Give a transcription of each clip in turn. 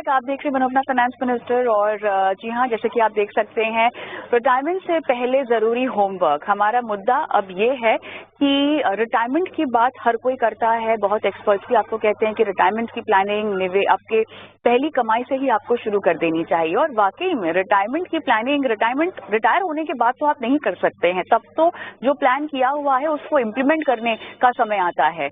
Back. आप देख रहे हैं वन अपना फाइनेंस मिनिस्टर। और जी हाँ, जैसे कि आप देख सकते हैं, रिटायरमेंट से पहले जरूरी होमवर्क। हमारा मुद्दा अब ये है कि रिटायरमेंट की बात हर कोई करता है, बहुत एक्सपर्ट्स भी आपको कहते हैं कि रिटायरमेंट की प्लानिंग आपके पहली कमाई से ही आपको शुरू कर देनी चाहिए। और वाकई में रिटायरमेंट की प्लानिंग रिटायर होने के बाद तो आप नहीं कर सकते हैं, तब तो जो प्लान किया हुआ है उसको इम्प्लीमेंट करने का समय आता है।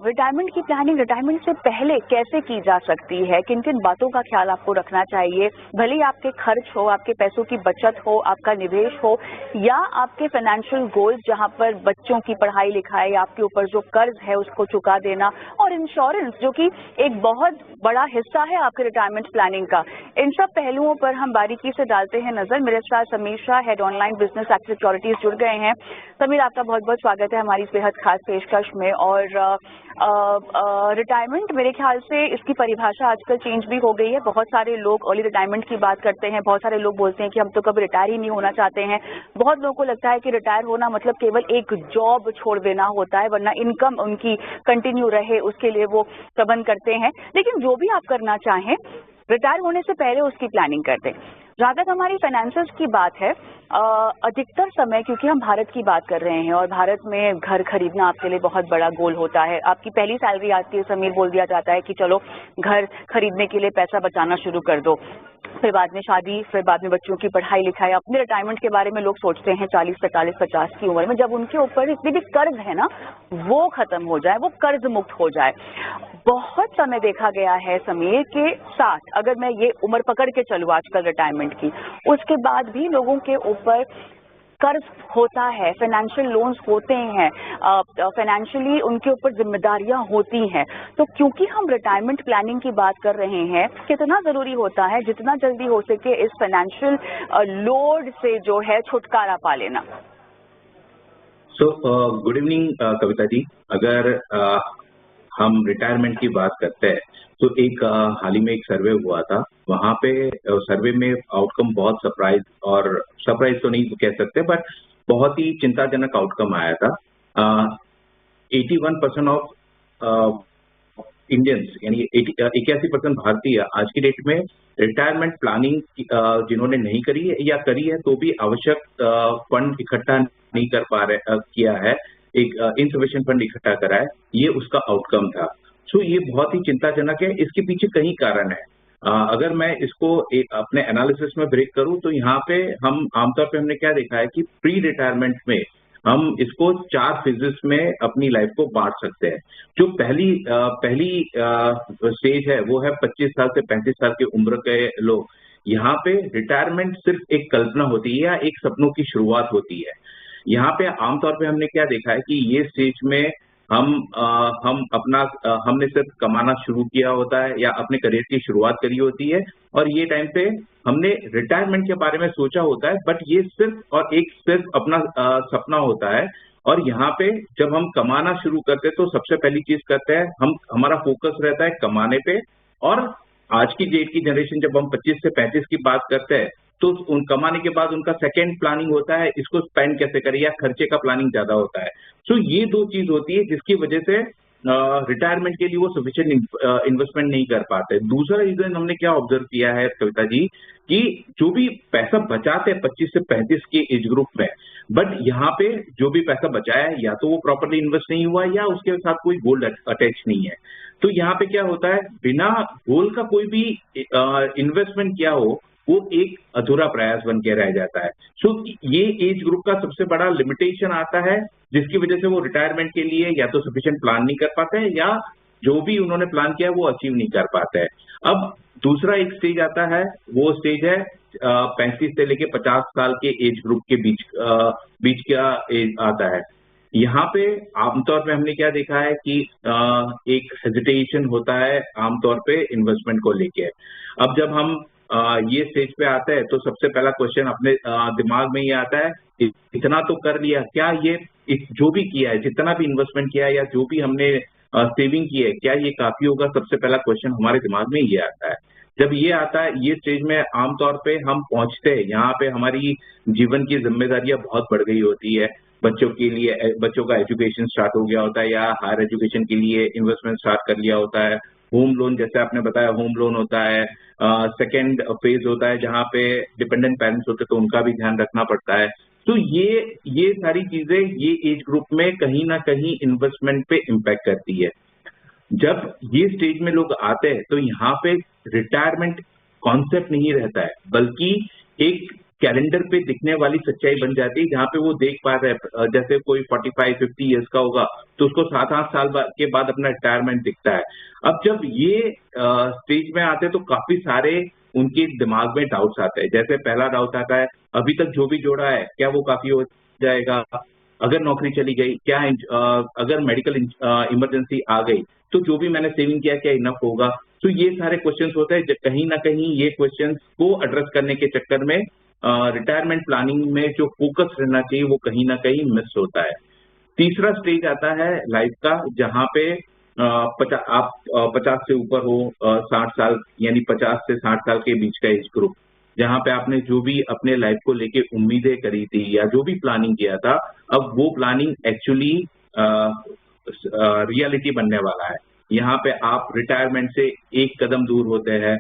रिटायरमेंट की प्लानिंग रिटायरमेंट से पहले कैसे की जा सकती है, किन किन बातों का ख्याल आपको रखना चाहिए, भले ही आपके खर्च हो, आपके पैसों की बचत हो, आपका निवेश हो, या आपके फाइनेंशियल गोल्स जहां पर बच्चों की पढ़ाई लिखाई, आपके ऊपर जो कर्ज है उसको चुका देना, और इंश्योरेंस जो कि एक बहुत बड़ा हिस्सा है आपके रिटायरमेंट प्लानिंग का। इन सब पहलुओं पर हम बारीकी से डालते हैं नजर। मेरे साथ Sameer Shah, head online business act securities, जुड़ गए हैं। समीर, आपका बहुत बहुत स्वागत है हमारी इस बेहद खास पेशकश में। और रिटायरमेंट, मेरे ख्याल से इसकी परिभाषा आजकल चेंज भी हो गई है। बहुत सारे लोग अर्ली रिटायरमेंट की बात करते हैं, बहुत सारे लोग बोलते हैं कि हम तो कभी रिटायर ही नहीं होना चाहते हैं। बहुत लोगों को लगता है कि रिटायर होना मतलब केवल एक जॉब छोड़ देना होता है, वरना इनकम उनकी कंटिन्यू रहे उसके लिए वो प्रबंध करते हैं। लेकिन जो भी आप करना चाहें, रिटायर होने से पहले उसकी प्लानिंग कर दें। जहाँ तक हमारी फाइनेंसेस की बात है, अधिकतर समय, क्योंकि हम भारत की बात कर रहे हैं और भारत में घर खरीदना आपके लिए बहुत बड़ा गोल होता है। आपकी पहली सैलरी आती है, समीर, बोल दिया जाता है कि चलो घर खरीदने के लिए पैसा बचाना शुरू कर दो। फिर बाद में शादी, फिर बाद में बच्चों की पढ़ाई लिखाई। अपने रिटायरमेंट के बारे में लोग सोचते हैं 40, 45, 50 की उम्र में, जब उनके ऊपर इतने भी कर्ज है ना, वो खत्म हो जाए, वो कर्ज मुक्त हो जाए। बहुत समय देखा गया है समीर के साथ, अगर मैं ये उम्र पकड़ के चलूँ आजकल रिटायरमेंट की, उसके बाद भी लोगों के ऊपर कर्ज होता है, फाइनेंशियल लोन्स होते हैं, फाइनेंशियली उनके ऊपर जिम्मेदारियां होती हैं। तो क्योंकि हम रिटायरमेंट प्लानिंग की बात कर रहे हैं, कितना जरूरी होता है जितना जल्दी हो सके इस फाइनेंशियल लोड से जो है छुटकारा पा लेना। Good evening Kavita ji. अगर हम रिटायरमेंट की बात करते हैं तो एक हाल ही में एक सर्वे हुआ था। वहां पे सर्वे में आउटकम बहुत सरप्राइज तो नहीं कह सकते, बट बहुत ही चिंताजनक आउटकम आया था। 81% ऑफ इंडियंस, यानी 81% भारतीय आज की डेट में रिटायरमेंट प्लानिंग जिन्होंने नहीं करी है या करी है तो भी आवश्यक फंड इकट्ठा नहीं कर पा रहे किया है, एक इनसफिशिएंट फंड इकट्ठा करा है, ये उसका आउटकम था। ये बहुत ही चिंताजनक है। इसके पीछे कई कारण है। अगर मैं इसको अपने एनालिसिस में ब्रेक करूं तो यहाँ पे हम आमतौर पे हमने क्या देखा है कि प्री रिटायरमेंट में हम इसको 4 फेजेस में अपनी लाइफ को बांट सकते हैं। जो पहली स्टेज है वो है 25 साल से 35 साल की उम्र के लोग। यहाँ पे रिटायरमेंट सिर्फ एक कल्पना होती है या एक सपनों की शुरुआत होती है। यहाँ पे आमतौर पे हमने क्या देखा है कि ये स्टेज में हमने सिर्फ कमाना शुरू किया होता है या अपने करियर की शुरुआत करी होती है, और ये टाइम पे हमने रिटायरमेंट के बारे में सोचा होता है, बट ये सिर्फ अपना सपना होता है। और यहाँ पे जब हम कमाना शुरू करते हैं तो सबसे पहली चीज करते हैं हमारा फोकस रहता है कमाने पे। और आज की डेट की जनरेशन जब हम 25 से 35 की बात करते हैं तो उन कमाने के बाद उनका सेकेंड प्लानिंग होता है इसको स्पेंड कैसे करें, या खर्चे का प्लानिंग ज्यादा होता है। ये 2 चीज होती है जिसकी वजह से रिटायरमेंट के लिए वो सफिशिएंट इन्वेस्टमेंट नहीं कर पाते। दूसरा रीजन हमने क्या ऑब्जर्व किया है कविता जी, कि जो भी पैसा बचाते हैं 25 से 35 के एज ग्रुप में, बट यहाँ पे जो भी पैसा बचाया है या तो वो प्रॉपरली इन्वेस्ट नहीं हुआ या उसके साथ कोई गोल्ड अटैच नहीं है। तो यहाँ पे क्या होता है, बिना गोल्ड का कोई भी इन्वेस्टमेंट किया हो वो एक अधूरा प्रयास बन के रह जाता है। ये एज ग्रुप का सबसे बड़ा लिमिटेशन आता है, जिसकी वजह से वो रिटायरमेंट के लिए या तो सफिशिएंट प्लान नहीं कर पाते हैं या जो भी उन्होंने प्लान किया वो अचीव नहीं कर पाते हैं। अब दूसरा एक स्टेज आता है, वो स्टेज है 35 से लेके 50 साल के एज ग्रुप के बीच का एज आता है। यहाँ पे आमतौर पे हमने क्या देखा है कि एक हेजिटेशन होता है आमतौर पे इन्वेस्टमेंट को लेके। अब जब हम ये स्टेज पे आते हैं तो सबसे पहला क्वेश्चन अपने दिमाग में ये आता है, इतना तो कर लिया, क्या ये जो भी किया है, जितना भी इन्वेस्टमेंट किया है या जो भी हमने सेविंग की है, क्या ये काफी होगा? सबसे पहला क्वेश्चन हमारे दिमाग में ये आता है। जब ये आता है, ये स्टेज में आमतौर पे हम पहुंचते हैं, यहाँ पे हमारी जीवन की जिम्मेदारियां बहुत बढ़ गई होती है। बच्चों के लिए बच्चों का एजुकेशन स्टार्ट हो गया होता है या हायर एजुकेशन के लिए इन्वेस्टमेंट स्टार्ट कर लिया होता है, होम लोन, जैसे आपने बताया होम लोन होता है, सेकेंड फेज होता है जहाँ पे डिपेंडेंट पेरेंट्स होते हैं तो उनका भी ध्यान रखना पड़ता है। तो ये सारी चीजें ये एज ग्रुप में कहीं ना कहीं इन्वेस्टमेंट पे इम्पैक्ट करती है। जब ये स्टेज में लोग आते हैं तो यहाँ पे रिटायरमेंट कॉन्सेप्ट नहीं रहता है, बल्कि एक कैलेंडर पे दिखने वाली सच्चाई बन जाती है, जहाँ पे वो देख पा रहे हैं जैसे कोई 45-50 ईयर्स का होगा तो उसको 7-8 साल के बाद अपना रिटायरमेंट दिखता है। अब जब ये स्टेज में आते हैं तो काफी सारे उनके दिमाग में डाउट्स आते हैं। जैसे पहला डाउट आता है, अभी तक जो भी जोड़ा है क्या वो काफी हो जाएगा? अगर नौकरी चली गई, क्या अगर मेडिकल इमरजेंसी आ गई तो जो भी मैंने सेविंग किया क्या इनफ होगा? तो ये सारे क्वेश्चंस होते हैं, कहीं ना कहीं ये क्वेश्चंस को एड्रेस करने के चक्कर में रिटायरमेंट प्लानिंग में जो फोकस रहना चाहिए वो कहीं ना कहीं मिस होता है। तीसरा स्टेज आता है लाइफ का, जहाँ पे आप 50 से ऊपर हो, 60 साल यानी 50 से 60 साल के बीच का एज ग्रुप, जहाँ पे आपने जो भी अपने लाइफ को लेके उम्मीदें करी थी या जो भी प्लानिंग किया था, अब वो प्लानिंग एक्चुअली रियलिटी बनने वाला है। यहाँ पे आप रिटायरमेंट से एक कदम दूर होते हैं।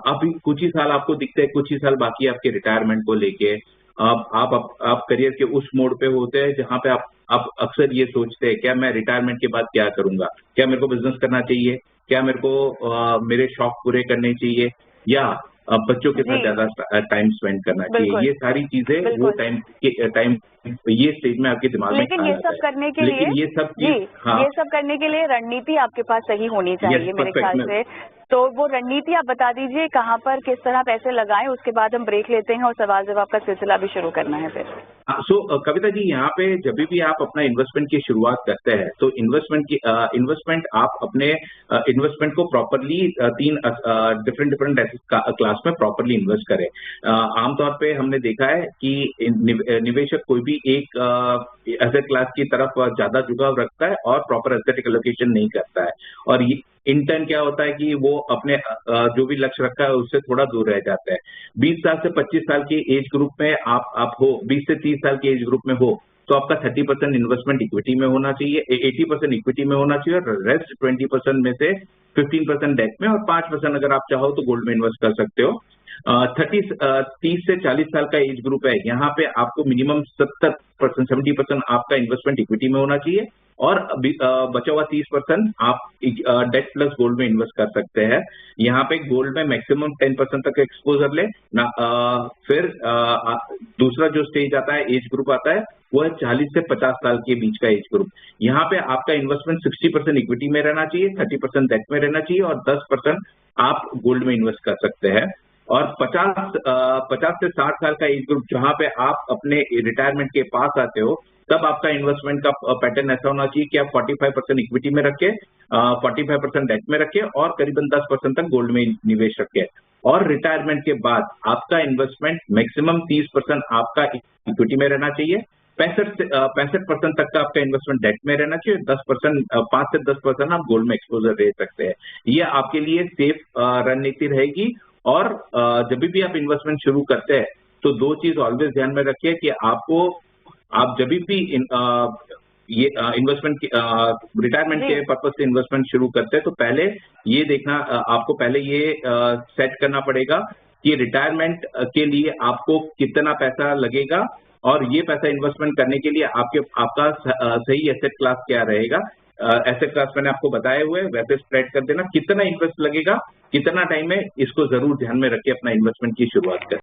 अभी कुछ ही साल आपको दिखते हैं, कुछ ही साल बाकी आपके रिटायरमेंट को लेके। आप करियर के उस मोड पे होते हैं जहाँ पे आप अक्सर ये सोचते हैं, क्या मैं रिटायरमेंट के बाद क्या करूंगा? क्या मेरे को बिजनेस करना चाहिए? क्या मेरे को मेरे शौक पूरे करने चाहिए, या बच्चों के साथ जी ज्यादा टाइम स्पेंड करना चाहिए? बिल्कुल ये सारी चीजें वो बिल्कुल। टाइम ये स्टेज में आपके दिमाग में लेकिन आ ये जाता सब है। करने के लिए लेकिन ये सब जी चीज, हाँ, ये सब करने के लिए रणनीति आपके पास सही होनी यस, चाहिए मेरे ख्याल परफेक्ट। से। तो वो रणनीति आप बता दीजिए, कहाँ पर किस तरह पैसे लगाएं, उसके बाद हम ब्रेक लेते हैं और सवाल जवाब का सिलसिला भी शुरू करना है फिर। सो कविता जी, यहाँ पे जब भी आप अपना इन्वेस्टमेंट की शुरुआत करते हैं तो इन्वेस्टमेंट आप अपने इन्वेस्टमेंट को प्रॉपरली 3 डिफरेंट क्लास में प्रॉपरली इन्वेस्ट करें। आमतौर पे हमने देखा है कि निवेशक कोई भी एक एसेट क्लास की तरफ ज्यादा झुकाव रखता है और प्रॉपर एसेट एलोकेशन नहीं करता है, और इंटर्न क्या होता है कि वो अपने जो भी लक्ष्य रखा है उससे थोड़ा दूर रह जाता है। 20 साल से 25 साल के एज ग्रुप में आप हो, 20 से 30 साल के एज ग्रुप में हो, तो आपका 30% इन्वेस्टमेंट इक्विटी में होना चाहिए, 80% इक्विटी में होना चाहिए, और रेस्ट 20% में से 15% डेट में, और 5% अगर आप चाहो तो गोल्ड में इन्वेस्ट कर सकते हो। 30 से 40 साल का एज ग्रुप है, यहाँ पे आपको मिनिमम 70% आपका इन्वेस्टमेंट इक्विटी में होना चाहिए, और बचा हुआ 30% आप डेट प्लस गोल्ड में इन्वेस्ट कर सकते हैं। यहाँ पे गोल्ड में मैक्सिमम 10% तक एक्सपोजर ले ना। फिर दूसरा जो स्टेज आता है, एज ग्रुप आता है, वो है 40 से 50 साल के बीच का एज ग्रुप। यहाँ पे आपका इन्वेस्टमेंट 60% इक्विटी में रहना चाहिए, 30% डेट में रहना चाहिए, और 10% आप गोल्ड में इन्वेस्ट कर सकते हैं। और 50 से 60 साल का एज ग्रुप, जहाँ पे आप अपने रिटायरमेंट के पास आते हो, तब आपका इन्वेस्टमेंट का पैटर्न ऐसा होना चाहिए कि आप 45% इक्विटी में रखें, 45% डेट में रखें, और करीबन 10% तक गोल्ड में निवेश रखें। और रिटायरमेंट के बाद आपका इन्वेस्टमेंट मैक्सिमम 30% आपका इक्विटी में रहना चाहिए, 65% तक का आपका इन्वेस्टमेंट डेट में रहना चाहिए, 5 से 10% आप गोल्ड में एक्सपोजर ले सकते हैं। ये आपके लिए सेफ रणनीति रहेगी। और जब भी आप इन्वेस्टमेंट शुरू करते हैं तो 2 चीज ऑलवेज ध्यान में रखिए कि आप जब भी ये इन्वेस्टमेंट रिटायरमेंट के पर्पज से इन्वेस्टमेंट शुरू करते हैं तो पहले ये देखना, आपको पहले ये सेट करना पड़ेगा कि रिटायरमेंट के लिए आपको कितना पैसा लगेगा, और ये पैसा इन्वेस्टमेंट करने के लिए आपका सही एसेट क्लास क्या रहेगा। एसेट क्लास मैंने आपको बताए हुए, वैसे स्प्रेड कर देना, कितना इन्वेस्ट लगेगा, कितना टाइम है, इसको जरूर ध्यान में रख के अपना इन्वेस्टमेंट की शुरुआत करें।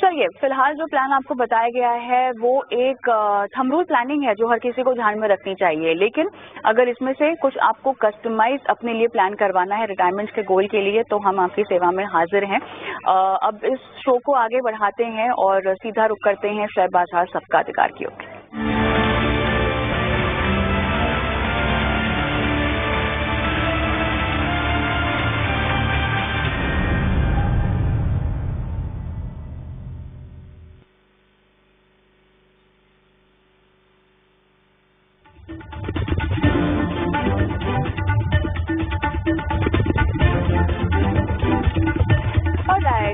चलिए, फिलहाल जो प्लान आपको बताया गया है वो एक थंब रूल प्लानिंग है जो हर किसी को ध्यान में रखनी चाहिए, लेकिन अगर इसमें से कुछ आपको कस्टमाइज अपने लिए प्लान करवाना है रिटायरमेंट के गोल के लिए, तो हम आपकी सेवा में हाजिर हैं। अब इस शो को आगे बढ़ाते हैं और सीधा रुख करते हैं शेयर बाजार सबका अधिकार की ओर।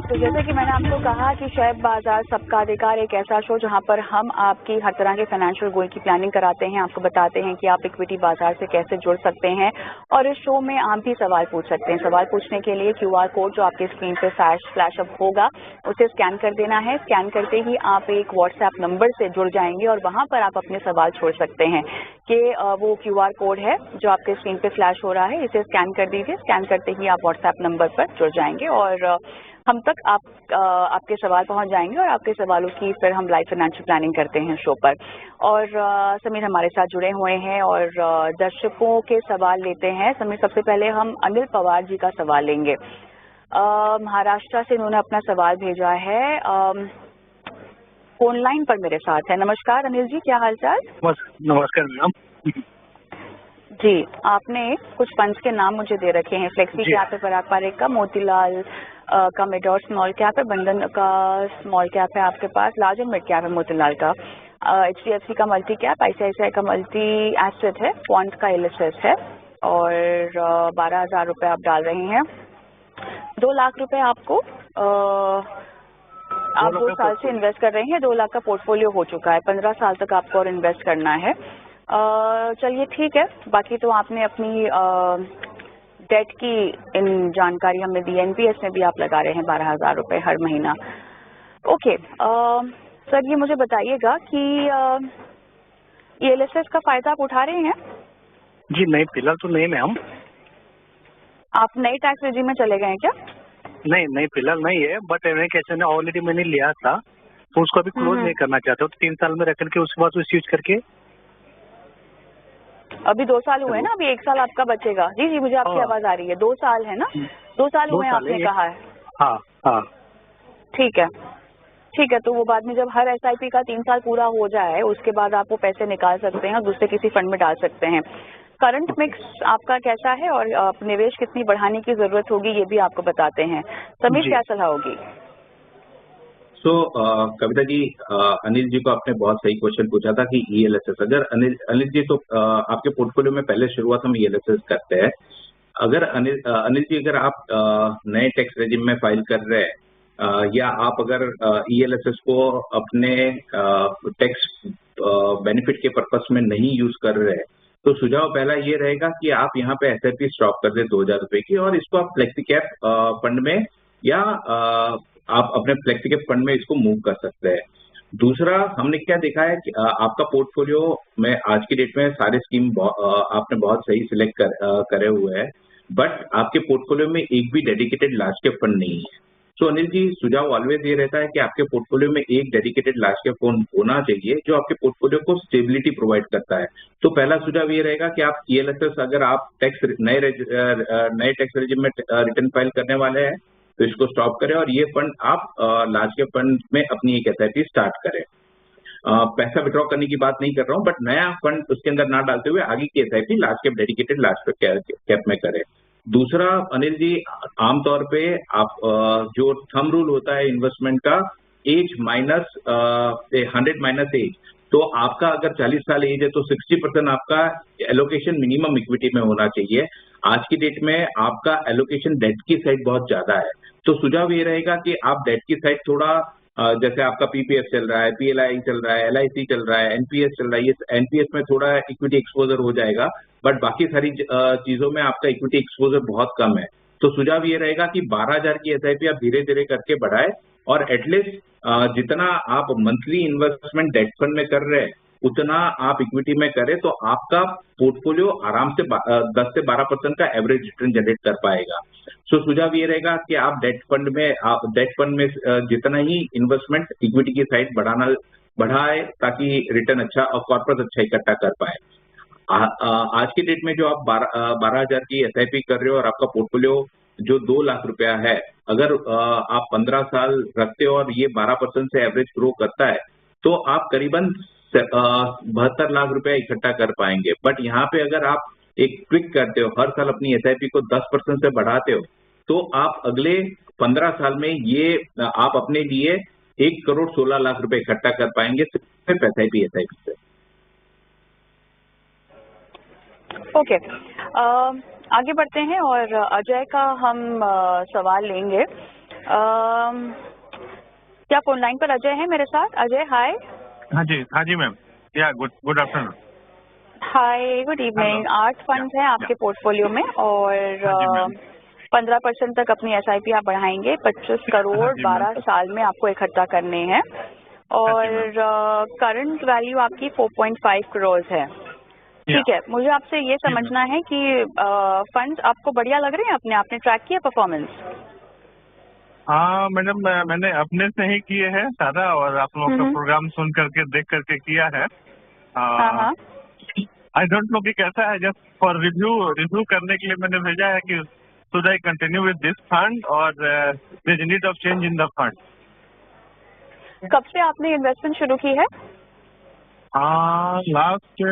तो जैसे कि मैंने आपको कहा कि शेयर बाजार सबका अधिकार एक ऐसा शो जहां पर हम आपकी हर तरह के फाइनेंशियल गोल की प्लानिंग कराते हैं, आपको बताते हैं कि आप इक्विटी बाजार से कैसे जुड़ सकते हैं और इस शो में आप भी सवाल पूछ सकते हैं। सवाल पूछने के लिए QR कोड जो आपकी स्क्रीन पे फ्लैश अप होगा उसे स्कैन कर देना है। स्कैन करते ही आप एक व्हाट्सएप नंबर से जुड़ जाएंगे और वहां पर आप अपने सवाल छोड़ सकते हैं कि वो QR कोड है जो आपके स्क्रीन पे फ्लैश हो रहा है, इसे स्कैन कर दीजिए। स्कैन करते ही आप व्हाट्सएप नंबर पर जुड़ जाएंगे और हम तक आपके सवाल पहुंच जाएंगे और आपके सवालों की फिर हम लाइव फाइनेंशियल प्लानिंग करते हैं शो पर। और समीर हमारे साथ जुड़े हुए हैं और दर्शकों के सवाल लेते हैं। समीर, सबसे पहले हम अनिल पवार जी का सवाल लेंगे। महाराष्ट्र से इन्होंने अपना सवाल भेजा है, फोन लाइन पर मेरे साथ है। नमस्कार अनिल जी, क्या हाल चाल? नमस्कार मैडम जी। आपने कुछ फंड्स के नाम मुझे दे रखे हैं, फ्लेक्सी कैप है, पराग पारेख का, मोतीलाल का मिड और स्मॉल कैप है, बंधन का स्मॉल कैप है आपके पास, लार्ज एंड मिड कैप है मोतीलाल का, HDFC का मल्टी कैप, ICICI का मल्टी एसेट है, पॉइंट का LSS है और 12,000 रुपये आप डाल रहे हैं। 2 लाख रुपए आपको आप 2 साल से इन्वेस्ट कर रहे हैं। 2 लाख का पोर्टफोलियो हो चुका है, 15 साल तक आपको और इन्वेस्ट करना है। चलिए ठीक है, बाकी तो आपने अपनी डेट की इन जानकारी हमें दी। NPS में भी आप लगा रहे हैं 12,000 रुपये हर महीना। ओके सर, ये मुझे बताइएगा कि LSS का फायदा आप उठा रहे हैं? जी नहीं, फिलहाल तो नहीं मैम। आप नए टैक्स रेजिम में चले गए हैं क्या? नहीं फिलहाल नहीं है, बट कैसे ना ऑलरेडी मैंने लिया था तो उसको अभी क्लोज नहीं करना चाहता हूँ, तो 3 साल में रख करके उसके बाद स्विच करके। अभी 2 साल हुए ना, अभी 1 साल आपका बचेगा। जी जी, मुझे आपकी आवाज आ रही है। 2 साल है ना? 2 साल हुए आपने कहा है। हाँ ठीक है, तो वो बाद में जब हर SIP का 3 साल पूरा हो जाए उसके बाद आप वो पैसे निकाल सकते हैं और दूसरे किसी फंड में डाल सकते हैं। करंट मिक्स आपका कैसा है और निवेश कितनी बढ़ाने की जरूरत होगी ये भी आपको बताते हैं। समीर, क्या सलाह होगी? कविता जी, अनिल जी को आपने बहुत सही क्वेश्चन पूछा था कि ELSS, अगर अनिल जी तो आपके पोर्टफोलियो में पहले शुरुआत हम ELSS करते हैं। अगर अनिल जी, अगर आप नए टैक्स रेजिम में फाइल कर रहे हैं या आप अगर ELSS को अपने टैक्स बेनिफिट के पर्पस में नहीं यूज कर रहे हैं, तो सुझाव पहला ये रहेगा कि आप यहाँ पे SIP स्टॉप कर दें 2,000 रुपए की और इसको आप फ्लेक्सी कैप फंड में या आप अपने फ्लेक्सी कैप फंड में इसको मूव कर सकते हैं। दूसरा, हमने क्या देखा है कि आपका पोर्टफोलियो में आज की डेट में सारे स्कीम आपने बहुत सही सिलेक्ट करे हुए हैं, बट आपके पोर्टफोलियो में एक भी डेडिकेटेड लार्ज कैप फंड नहीं है। सो अनिल जी, सुझाव ऑलवेज ये रहता है कि आपके पोर्टफोलियो में एक डेडिकेटेड लार्ज कैप फंड होना चाहिए जो आपके पोर्टफोलियो को स्टेबिलिटी प्रोवाइड करता है। तो पहला सुझाव ये रहेगा कि आप ELSS, अगर आप नए टैक्स रेजिम में रिटर्न फाइल करने वाले हैं तो इसको स्टॉप करें और ये फंड आप लार्ज कैप फंड में अपनी एक SIP स्टार्ट करें। पैसा विड्रॉ करने की बात नहीं कर रहा हूँ, बट नया फंड उसके अंदर ना डालते हुए आगे की SIP large cap dedicated large cap में करें। दूसरा अनिल जी, आमतौर पे आप जो थंब रूल होता है इन्वेस्टमेंट का, एज माइनस 100 माइनस एज, तो आपका अगर 40 साल एज है तो 60% आपका एलोकेशन मिनिमम इक्विटी में होना चाहिए। आज की डेट में आपका एलोकेशन डेट की साइड बहुत ज्यादा है, तो सुझाव ये रहेगा कि आप डेट की साइड थोड़ा जैसे आपका PPF चल रहा है, PLI चल रहा है, LIC चल रहा है, NPS चल रहा है, ये NPS में थोड़ा इक्विटी एक्सपोजर हो जाएगा, बट बाकी सारी चीजों में आपका इक्विटी एक्सपोजर बहुत कम है। तो सुझाव ये रहेगा कि 12,000 की SIP आप धीरे धीरे करके बढ़ाए और एटलीस्ट जितना आप मंथली इन्वेस्टमेंट डेट फंड में कर रहे हैं उतना आप इक्विटी में करें, तो आपका पोर्टफोलियो आराम से 10 से 12% का एवरेज रिटर्न जनरेट कर पाएगा। सो सुझाव ये रहेगा कि आप डेट फंड में जितना ही इन्वेस्टमेंट इक्विटी की साइड बढ़ाए ताकि रिटर्न अच्छा और कॉर्पस अच्छा इकट्ठा कर पाए। आज की डेट में जो आप 12,000 की SIP कर रहे हो और आपका पोर्टफोलियो जो 2 लाख रुपया है, अगर आप 15 साल रखते हो और ये 12% से एवरेज ग्रो करता है तो आप करीबन 72 लाख रुपया इकट्ठा कर पाएंगे। बट यहाँ पे अगर आप एक ट्विक करते हो, हर साल अपनी SIP को 10% से बढ़ाते हो, तो आप अगले 15 साल में ये आप अपने लिए 1,16 लाख रुपए इकट्ठा कर पाएंगे सिर्फ SIP से। ओके, आगे बढ़ते हैं और अजय का हम सवाल लेंगे। क्या फोन लाइन पर अजय है मेरे साथ? अजय, हाय। हाँ जी मैम। या गुड आफ्टरनून। हाय, गुड इवनिंग। 8 फंड हैं आपके पोर्टफोलियो में और 15% तक अपनी SIP आप बढ़ाएंगे। 25 करोड़ 12 साल में आपको इकट्ठा करने हैं और करंट वैल्यू आपकी 4.5 करोड़ है। ठीक है, मुझे आपसे ये समझना है कि फंड्स आपको बढ़िया लग रहे हैं? आपने ट्रैक किया परफॉर्मेंस? हाँ मैडम, मैंने अपने से ही किए हैं सारा और आप लोगों का प्रोग्राम सुन करके देख करके किया है। आई डोंट नो कि कैसा है, जस्ट फॉर रिव्यू करने के लिए मैंने भेजा है कि should I continue with this fund और there is need of change in the fund. कब से आपने इन्वेस्टमेंट शुरू की है? लास्ट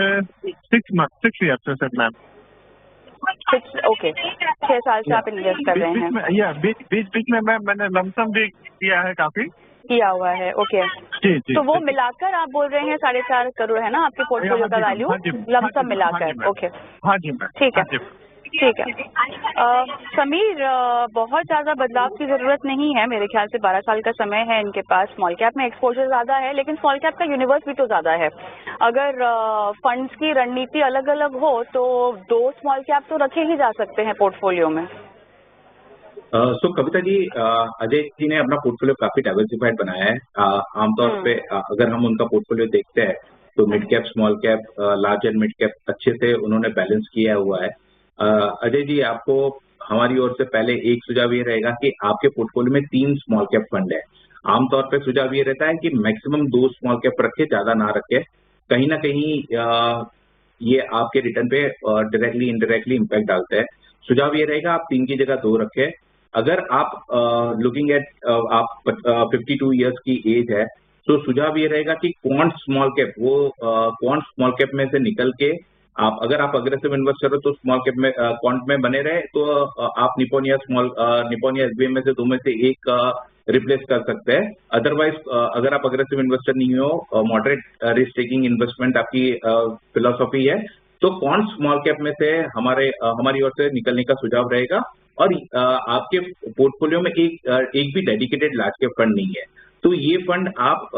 6 ईयर से मैम। ओके, 6 साल से आप इन्वेस्ट कर रहे हैं। बीच में मैंने लमसम भी किया है, काफी किया हुआ है। ओके, जी। तो वो मिलाकर आप बोल रहे हैं 4.5 करोड़ है ना आपके पोर्टफोलियो का वैल्यू, लमसम मिलाकर? ओके, हाँ जी मैम। ठीक है, ठीक है। समीर, बहुत ज्यादा बदलाव की जरूरत नहीं है मेरे ख्याल से। 12 साल का समय है इनके पास। स्मॉल कैप में एक्सपोजर ज्यादा है, लेकिन स्मॉल कैप का यूनिवर्स भी तो ज्यादा है। अगर फंड्स की रणनीति अलग अलग हो तो 2 स्मॉल कैप तो रखे ही जा सकते हैं पोर्टफोलियो में। सो कविता जी, अजय जी ने अपना पोर्टफोलियो काफी डाइवर्सिफाइड बनाया है। आमतौर पे अगर हम उनका पोर्टफोलियो देखते हैं तो mid cap, small cap, large and mid cap अच्छे से उन्होंने बैलेंस किया हुआ है। अजय जी, आपको हमारी ओर से पहले एक सुझाव ये रहेगा कि आपके पोर्टफोलियो में 3 स्मॉल कैप फंड है। आमतौर पे सुझाव ये रहता है कि मैक्सिमम 2 स्मॉल कैप रखे, ज्यादा ना रखे। कहीं ना कहीं ये आपके रिटर्न पे डायरेक्टली इनडायरेक्टली इम्पैक्ट डालते हैं। सुझाव ये रहेगा आप 3 की जगह 2 रखें। अगर आप लुकिंग एट आप 52 ईयर्स की एज है तो सुझाव ये रहेगा कि क्वांट स्मॉल कैप, वो क्वांट स्मॉल कैप में से निकल के अगर आप अग्रेसिव इन्वेस्ट करो तो स्मॉल कैप में क्वांट में बने रहे तो आप निपॉन या SBI में से 2 में से एक रिप्लेस कर सकते हैं। अदरवाइज अगर आप अग्रेसिव इन्वेस्टर नहीं हो, मॉडरेट रिस्क टेकिंग इन्वेस्टमेंट आपकी फिलोसॉफी है, तो क्वांट स्मॉल कैप में से हमारी ओर से निकलने का सुझाव रहेगा। और आपके पोर्टफोलियो में एक भी डेडिकेटेड लार्ज कैप फंड नहीं है, तो ये फंड आप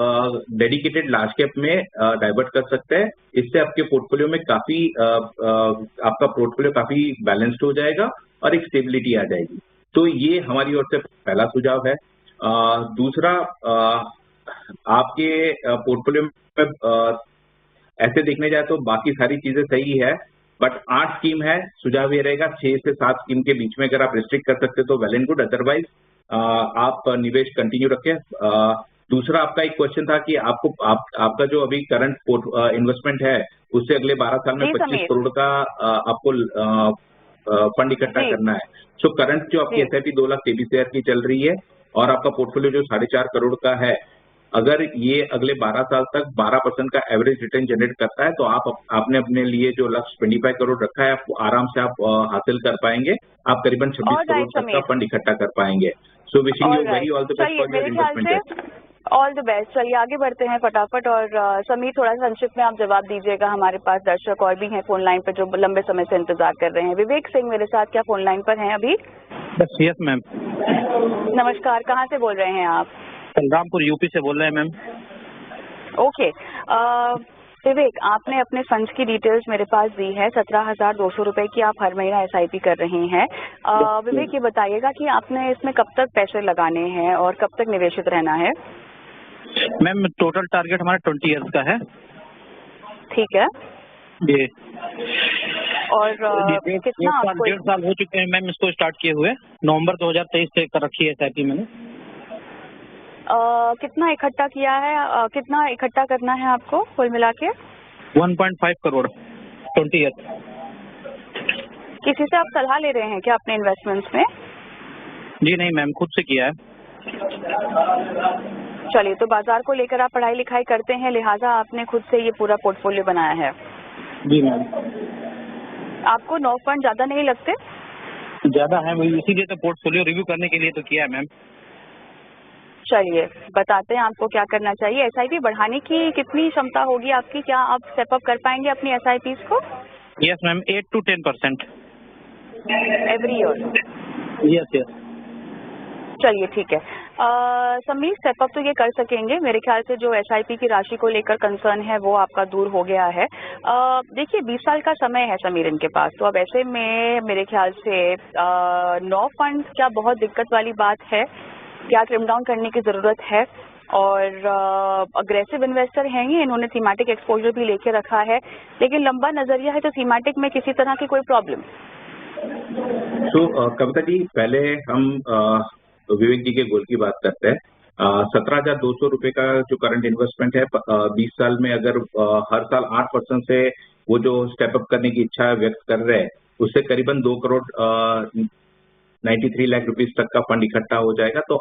डेडिकेटेड लार्ज कैप में डाइवर्ट कर सकते हैं। इससे आपके पोर्टफोलियो में आपका पोर्टफोलियो काफी बैलेंस्ड हो जाएगा और एक स्टेबिलिटी आ जाएगी। तो ये हमारी ओर से पहला सुझाव है। दूसरा, आपके पोर्टफोलियो में ऐसे देखने जाए तो बाकी सारी चीजें सही है, बट 8 स्कीम है। सुझाव ये रहेगा 6 से 7 स्कीम के बीच में अगर आप रिस्ट्रिक्ट कर सकते तो वेल एंड गुड, अदरवाइज आप निवेश कंटिन्यू रखें। दूसरा, आपका एक क्वेश्चन था कि आपका जो अभी करंट इन्वेस्टमेंट है उससे अगले 12 साल में 25 करोड़ का आपको फंड इकट्ठा करना है। सो करंट जो आपकी SIP 2,23,000 की चल रही है और आपका पोर्टफोलियो जो 4.5 करोड़ का है, अगर ये अगले 12 साल तक 12% का एवरेज रिटर्न जनरेट करता है तो आपने अपने लिए जो लक्ष्य 25 करोड़ रखा है आपको आराम से आप हासिल कर पाएंगे। आप करीबन 26 करोड़ तक का फंड इकट्ठा कर पाएंगे। So wishing you very all the best for your investment. All the best. चलिए आगे बढ़ते हैं फटाफट। और समीर, थोड़ा संक्षिप्त में आप जवाब दीजिएगा। हमारे पास दर्शक और भी हैं फोन लाइन पर जो लंबे समय से इंतजार कर रहे हैं। विवेक सिंह मेरे साथ क्या फोन लाइन पर हैं अभी? Yes ma'am. नमस्कार, कहाँ से बोल रहे हैं आप? बलरामपुर यूपी से बोल रहे हैं मैम। ओके, विवेक, आपने अपने फंड्स की डिटेल्स मेरे पास दी है। 17,200 रुपए की आप हर महीना SIP कर रहे हैं। विवेक, ये बताइएगा कि आपने इसमें कब तक पैसे लगाने हैं और कब तक निवेशित रहना है? मैम, टोटल टारगेट हमारा 20 ईयर्स का है। ठीक है जी। और कितना आपको? 1.5 साल हो चुके हैं मैम इसको स्टार्ट किए हुए। नवंबर 2023 से कर रखी है SIP मैंने। कितना इकट्ठा किया है? कितना इकट्ठा करना है आपको कुल मिला के? 1.5 करोड़ 20 ईयर। किसी से आप सलाह ले रहे हैं क्या अपने इन्वेस्टमेंट्स में? जी नहीं मैम, खुद से किया है। चलिए, तो बाजार को लेकर आप पढ़ाई लिखाई करते हैं, लिहाजा आपने खुद से ये पूरा पोर्टफोलियो बनाया है? जी मैम। आपको 9 फंड ज्यादा नहीं लगते? ज्यादा है, इसीलिए तो पोर्टफोलियो रिव्यू करने के लिए तो किया है मैम। चलिए बताते हैं आपको क्या करना चाहिए। SIP बढ़ाने की कितनी क्षमता होगी आपकी? क्या आप स्टेप अप कर पाएंगे अपनी SIPs को? Yes ma'am, 8 to 10% every year. Yes yes. चलिए ठीक है। समीर, स्टेप अप तो ये कर सकेंगे। मेरे ख्याल से जो एसआईपी की राशि को लेकर कंसर्न है वो आपका दूर हो गया है। देखिए 20 साल का समय है समीर इनके पास, तो अब ऐसे में मेरे ख्याल से 9 फंड क्या बहुत दिक्कत वाली बात है? क्या ट्रिम डाउन करने की ज़रूरत है? और अग्रेसिव इन्वेस्टर हैं ये, इन्होंने थीमेटिक एक्सपोजर भी लेके रखा है, लेकिन लंबा नज़रिया है तो थीमेटिक में किसी तरह की कोई प्रॉब्लम? तो कविता जी, पहले हम विवेक जी के गोल की बात करते हैं। 17,200 रुपए का जो करंट इन्वेस्टमेंट है 20 साल में, अगर हर साल 8% से वो जो स्टेप अप करने की इच्छा व्यक्त कर रहे हैं, उससे करीबन 2 करोड़ 93 लाख रुपीस तक का फंड इकट्ठा हो जाएगा। तो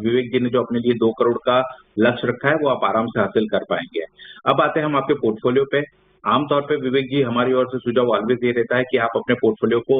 विवेक जी ने जो अपने लिए 2 करोड़ का लक्ष्य रखा है वो आप आराम से हासिल कर पाएंगे। अब आते हैं हम आपके पोर्टफोलियो पे। आमतौर पे विवेक जी, हमारी ओर से सुझाव ऑलवेज ये रहता है कि आप अपने पोर्टफोलियो को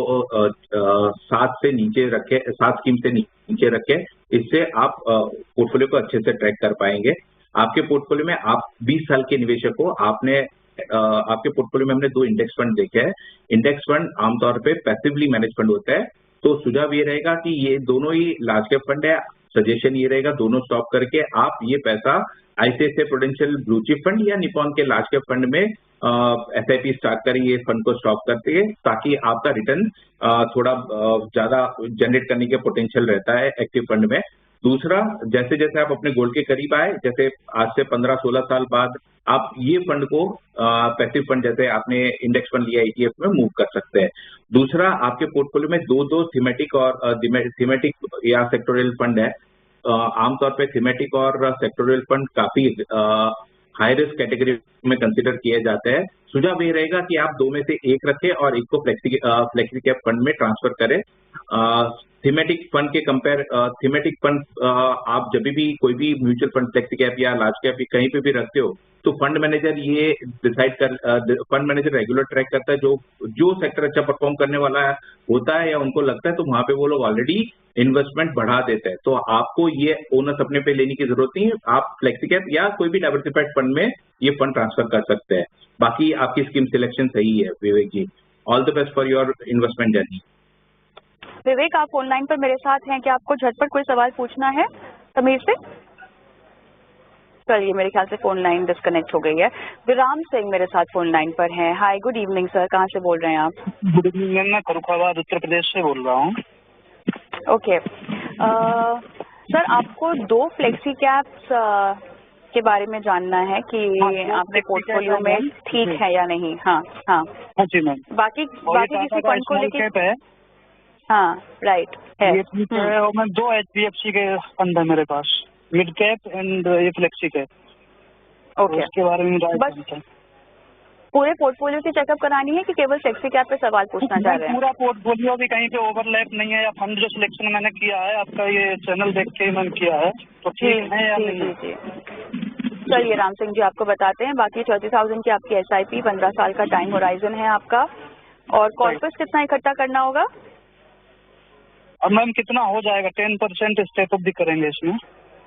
7 से नीचे रखें, 7 स्कीम से नीचे रखें। इससे आप पोर्टफोलियो को अच्छे से ट्रैक कर पाएंगे। आपके पोर्टफोलियो में आप 20 साल के निवेशक हो, आपके पोर्टफोलियो में हमने 2 इंडेक्स फंड देखे हैं। इंडेक्स फंड आमतौर पे पैसिवली मैनेज फंड होता है, तो सुझाव ये रहेगा कि ये दोनों ही लार्ज कैप फंड है। सजेशन ये रहेगा दोनों स्टॉप करके आप ये पैसा ICICI prudential blue chip fund या निपॉन के लार्ज कैप फंड में एसआईपी स्टार्ट करें, ये फंड को स्टॉप करते हैं, ताकि आपका रिटर्न थोड़ा ज्यादा जनरेट करने के पोटेंशियल रहता है एक्टिव फंड में। दूसरा, जैसे जैसे आप अपने गोल के करीब आए, जैसे आज से 15-16 साल बाद आप ये फंड को पैसिव फंड, जैसे आपने इंडेक्स फंड लिया ईटीएफ में, मूव कर सकते हैं। दूसरा, आपके पोर्टफोलियो में 2 थीमेटिक या सेक्टोरियल फंड है। आमतौर पे थीमेटिक और सेक्टोरियल फंड काफी हाई रिस्क कैटेगरी में कंसीडर किए जाते हैं। सुझाव ये रहेगा कि आप 2 में से एक रखें और एक को फ्लेक्सी कैप फंड में ट्रांसफर करें। थीमेटिक फंड के थीमेटिक फंड आप जब भी कोई भी म्यूचुअल फंड फ्लेक्सी कैप या लार्ज कैप कहीं पे भी रखते हो, तो fund manager fund manager regular track करता है जो सेक्टर अच्छा परफॉर्म करने वाला होता है या उनको लगता है, तो वहां पे वो लोग ऑलरेडी इन्वेस्टमेंट बढ़ा देते हैं। तो आपको ये ओनर्स अपने पे लेने की जरूरत नहीं है। आप फ्लेक्सी कैप या कोई भी डाइवर्सिफाइड फंड में ये फंड ट्रांसफर कर सकते हैं। बाकी आपकी स्कीम सिलेक्शन सही है Vivek ji. All the best for your investment journey. Vivek, आप ऑनलाइन पर मेरे साथ हैं, क्या आपको झटपट कोई सवाल पूछना है समीर से? चलिए, मेरे ख्याल से फोन लाइन डिस्कनेक्ट हो गई है। विराम सिंह मेरे साथ फोन लाइन पर हैं। हाय, गुड इवनिंग सर, कहाँ से बोल रहे हैं आप? गुड इवनिंग, मैं फरुखाबाद उत्तर प्रदेश से बोल रहा हूँ। ओके सर, आपको 2 फ्लेक्सी कैप्स के बारे में जानना है कि आपके पोर्टफोलियो में ठीक है या नहीं। हाँ जी मैम। बाकी किसी फंड को लेके? हाँ, राइट है। और मैं 2 HDFC के फंड है मेरे पास, मिड कैप एंड ये फ्लेक्सी कैप। ओके, उसके बारे में बस पूरे पोर्टफोलियो की चेकअप करानी है कि केवल फ्लेक्सी कैप पे सवाल पूछना चाह रहे हैं? पूरा पोर्टफोलियो भी कहीं पे ओवरलैप नहीं है, या फंड जो सिलेक्शन मैंने किया है आपका ये चैनल देख के मैंने किया है, तो ठीक है या नहीं? जी। चलिए राम सिंह जी, आपको बताते हैं। बाकी 30,000 की आपकी एसआईपी, 15 साल का टाइम होराइजन है आपका, और कॉर्पस कितना इकट्ठा करना होगा? अब मैम कितना हो जाएगा? 10% स्टेप अप भी करेंगे इसमें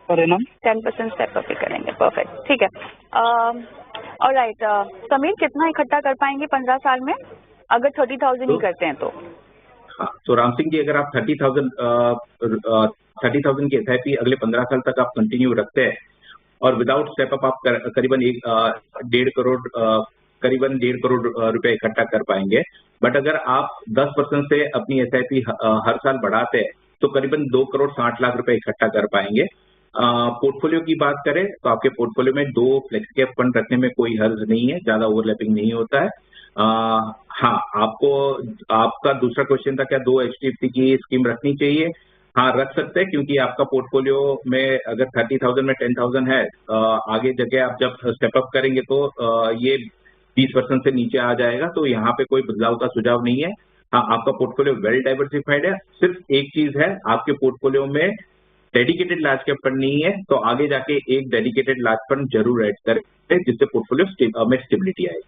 पर एनम। 10% स्टेप अप भी करेंगे, परफेक्ट, ठीक है। ऑलराइट, समीर, कितना इकट्ठा कर पाएंगे 15 साल में अगर 30,000 ही करते हैं तो? हाँ, तो राम सिंह जी, अगर आप 30,000 की एसआईपी अगले 15 साल तक आप कंटिन्यू रखते हैं और विदाउट स्टेप अप आप करीबन 1.5 करोड़ रुपए इकट्ठा कर पाएंगे। बट अगर आप 10% से अपनी एसआईपी हर साल बढ़ाते हैं तो करीबन 2 करोड़ 60 लाख रुपए इकट्ठा कर पाएंगे। पोर्टफोलियो की बात करें तो आपके पोर्टफोलियो में 2 फ्लेक्सी कैप फंड रखने में कोई हर्ज नहीं है, ज्यादा ओवरलैपिंग नहीं होता है। हाँ, आपका दूसरा क्वेश्चन था क्या 2 HDFC की स्कीम रखनी चाहिए? हाँ, रख सकते हैं, क्योंकि आपका पोर्टफोलियो में अगर 30,000 में 10,000 है, आगे जगह आप जब स्टेप अप करेंगे तो ये 20% से नीचे आ जाएगा, तो यहाँ पे कोई बदलाव का सुझाव नहीं है। हाँ, आपका पोर्टफोलियो वेल डाइवर्सिफाइड है। सिर्फ एक चीज है, आपके पोर्टफोलियो में डेडिकेटेड लार्ज कैप फंड नहीं है, तो आगे जाके एक डेडिकेटेड लार्ज फंड जरूर ऐड करें, जिससे पोर्टफोलियो में स्टेबिलिटी आए।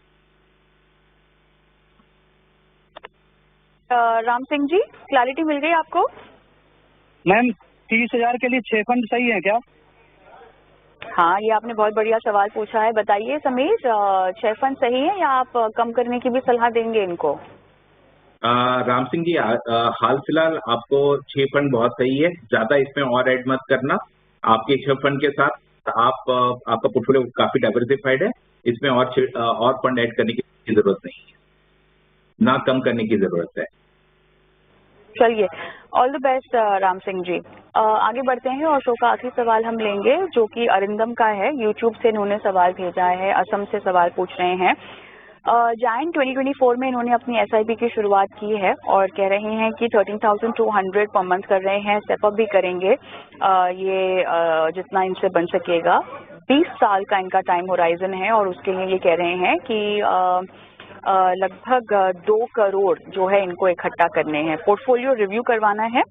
राम सिंह जी, क्लैरिटी मिल गई आपको? मैम 30,000 के लिए 6 फंड सही है क्या? हाँ, ये आपने बहुत बढ़िया सवाल पूछा है। बताइए समीर, 6 फंड सही है या आप कम करने की भी सलाह देंगे इनको? राम सिंह जी, हाल फिलहाल आपको 6 फंड बहुत सही है, ज्यादा इसमें और ऐड मत करना। आपके 6 फंड के साथ आपका पोर्टफोलियो काफी डाइवर्सिफाइड है, इसमें और फंड ऐड करने की जरूरत नहीं है, ना कम करने की जरूरत है। चलिए, all the best Ram Singh ji. आगे बढ़ते हैं और शो का आखिरी सवाल हम लेंगे जो कि अरिंदम का है। यूट्यूब से इन्होंने सवाल भेजा है, असम से सवाल पूछ रहे हैं। जैन 2024 में इन्होंने अपनी एसआईपी की शुरुआत की है और कह रहे हैं कि 13,200 पर मंथ कर रहे हैं, स्टेप अप भी करेंगे ये जितना इनसे बन सकेगा। 20 साल का इनका टाइम होराइजन है और उसके लिए ये कह रहे हैं कि लगभग 2 करोड़ जो है इनको इकट्ठा करने हैं। पोर्टफोलियो रिव्यू करवाना है।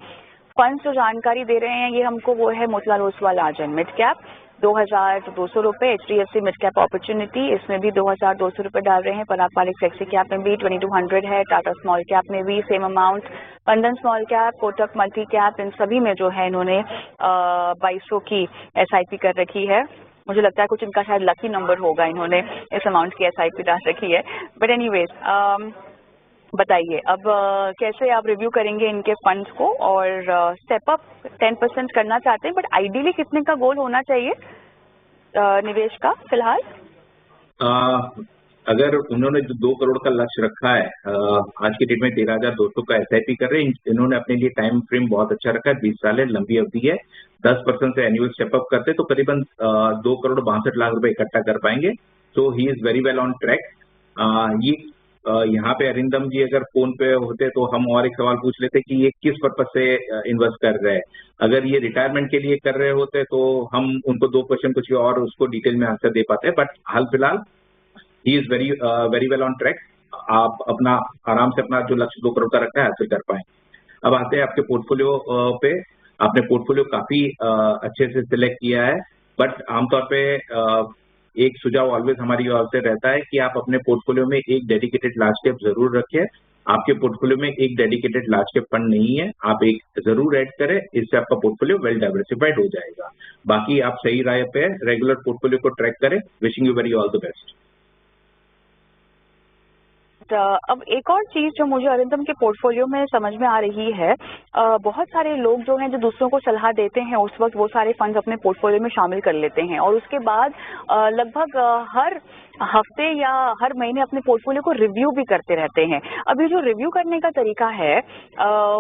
फंड्स जो जानकारी दे रहे हैं ये हमको वो है मोतीलाल ओसवाल आर्जन मिड कैप 2,200 रुपये, HDFC मिड कैप अपॉर्चुनिटी इसमें भी 2,200 रुपये डाल रहे हैं। पराग पारिक फ्लेक्सी कैप में भी 2200 है, टाटा स्मॉल कैप में भी same amount, Bandhan small cap, Kotak multi cap, इन सभी में जो है इन्होंने 2200 की SIP कर रखी है। मुझे लगता है कुछ इनका शायद लकी नंबर होगा, इन्होंने इस अमाउंट की SIP डाल रखी है। बट एनीवेज बताइए अब कैसे आप रिव्यू करेंगे इनके फंड्स को और स्टेप अप 10% करना चाहते हैं, बट आइडियली कितने का गोल होना चाहिए निवेश का फिलहाल? अगर उन्होंने जो 2 करोड़ का लक्ष्य रखा है, आज की डेट में 13,200 का SIP कर रहे हैं, इन्होंने अपने लिए टाइम फ्रेम बहुत अच्छा रखा है, 20 साल है, लंबी अवधि है। 10% से एनुअल स्टेपअप करते तो करीबन 2 करोड़ 62 लाख रुपए इकट्ठा कर पाएंगे। So he is very well on track. ये यहाँ पे अरिंदम जी अगर फोन पे होते तो हम और एक सवाल पूछ लेते कि ये किस पर्पज से इन्वेस्ट कर रहे हैं। अगर ये रिटायरमेंट के लिए कर रहे होते तो हम उनको 2 क्वेश्चन कुछ और उसको डिटेल में आंसर दे पाते, बट हाल फिलहाल ही is very well on track. आप अपना आराम से अपना जो लक्ष्य 2 करोड़ का रखा है हासिल कर पाए। अब आते हैं आपके पोर्टफोलियो पे। आपने पोर्टफोलियो काफी अच्छे से सिलेक्ट किया है, बट आमतौर पे एक सुझाव ऑलवेज हमारी ओर से रहता है कि आप अपने पोर्टफोलियो में एक डेडिकेटेड लार्ज कैप जरूर रखें। आपके पोर्टफोलियो में एक डेडिकेटेड लार्ज कैप फंड नहीं है, आप एक जरूर ऐड करें, इससे आपका पोर्टफोलियो वेल डाइवर्सिफाइड हो जाएगा। बाकी आप सही राय पे रेगुलर पोर्टफोलियो को ट्रैक करें। Wishing you very all the best. अब एक और चीज जो मुझे अरिंदम के पोर्टफोलियो में समझ में आ रही है, बहुत सारे लोग जो हैं जो दूसरों को सलाह देते हैं उस वक्त वो सारे फंड्स अपने पोर्टफोलियो में शामिल कर लेते हैं और उसके बाद लगभग हर हफ्ते या हर महीने अपने पोर्टफोलियो को रिव्यू भी करते रहते हैं। अभी जो रिव्यू करने का तरीका है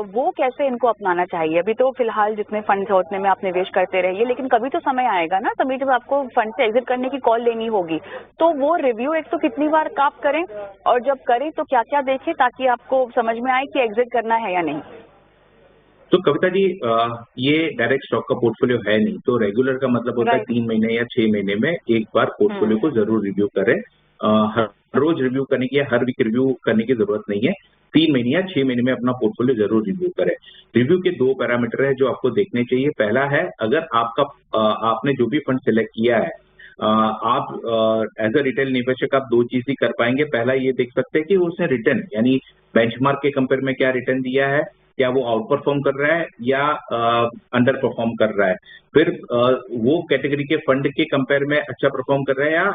वो कैसे इनको अपनाना चाहिए? अभी तो फिलहाल जितने फंड्स है उतने में आप निवेश करते रहिए, लेकिन कभी तो समय आएगा ना, तभी जब आपको फंड से एग्जिट करने की कॉल लेनी होगी, तो वो रिव्यू एक तो कितनी बार आप करें और जब करें तो क्या क्या देखें ताकि आपको समझ में आए कि एग्जिट करना है या नहीं? तो कविता जी, ये डायरेक्ट स्टॉक का पोर्टफोलियो है नहीं, तो रेगुलर का मतलब होता है 3 महीने या 6 महीने में एक बार पोर्टफोलियो को जरूर रिव्यू करें। हर रोज रिव्यू करने की या हर वीक रिव्यू करने की जरूरत नहीं है। 3 महीने या 6 महीने में अपना पोर्टफोलियो जरूर रिव्यू करें। रिव्यू के 2 पैरामीटर है जो आपको देखने चाहिए। पहला है, अगर आपने जो भी फंड सिलेक्ट किया है, आप एज अ रिटेल निवेशक आप 2 चीज ही कर पाएंगे। पहला ये देख सकते हैं कि उसने रिटर्न यानी बेंचमार्क के कंपेयर में क्या रिटर्न दिया है, क्या वो आउट परफॉर्म कर रहा है या अंडर परफॉर्म कर रहा है। फिर वो कैटेगरी के फंड के कंपेयर में अच्छा परफॉर्म कर रहा है या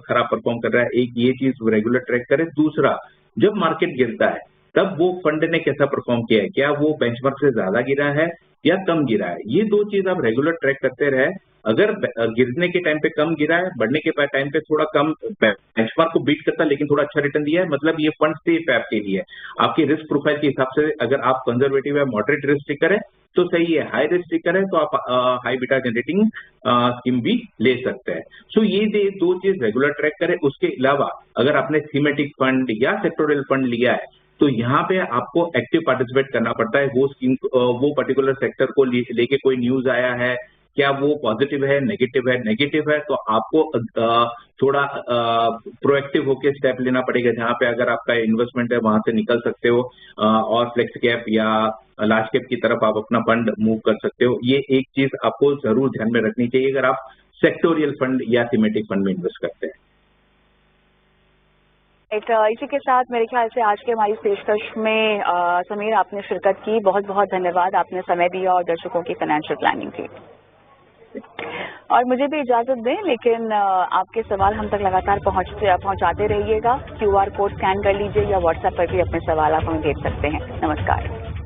खराब परफॉर्म कर रहा है। एक ये चीज रेगुलर ट्रैक करें। दूसरा, जब मार्केट गिरता है तब वो फंड ने कैसा परफॉर्म किया है, क्या वो बेंचमार्क से ज्यादा गिरा है या कम गिरा है। ये 2 चीज आप रेगुलर ट्रैक करते रहे। अगर गिरने के टाइम पे कम गिरा है, बढ़ने के टाइम पे थोड़ा कम बेंचमार्क को बीट करता लेकिन थोड़ा अच्छा रिटर्न दिया है, मतलब ये फंड सेफ है आपके लिए। आपकी रिस्क प्रोफाइल के हिसाब से अगर आप कंजर्वेटिव या मॉडरेट रिस्क टेकर है तो सही है, हाई रिस्क टेकर है तो आप हाई बीटा जनरेटिंग स्कीम भी ले सकते हैं। सो ये 2 चीज रेगुलर ट्रैक करें। उसके अलावा अगर आपने थीमेटिक फंड या सेक्टोरियल फंड लिया है तो यहाँ पे आपको एक्टिव पार्टिसिपेट करना पड़ता है। वो स्कीम वो पर्टिकुलर सेक्टर को लेके कोई न्यूज आया है, क्या वो पॉजिटिव है नेगेटिव है तो आपको थोड़ा प्रोएक्टिव होकर स्टेप लेना पड़ेगा। जहाँ पे अगर आपका इन्वेस्टमेंट है वहां से निकल सकते हो और फ्लेक्स कैप या लार्ज कैप की तरफ आप अपना फंड मूव कर सकते हो। ये एक चीज आपको जरूर ध्यान में रखनी चाहिए अगर आप सेक्टोरियल फंड या थीमेटिक फंड में इन्वेस्ट करते हैं। इसी के साथ मेरे ख्याल से आज के हमारी पेशकश में समीर आपने शिरकत की, बहुत बहुत धन्यवाद, आपने समय दिया और दर्शकों की फाइनेंशियल प्लानिंग की। और मुझे भी इजाजत दें, लेकिन आपके सवाल हम तक लगातार पहुंचाते रहिएगा। QR कोड स्कैन कर लीजिए या WhatsApp पर भी अपने सवाल आप हमें भेज सकते हैं। नमस्कार।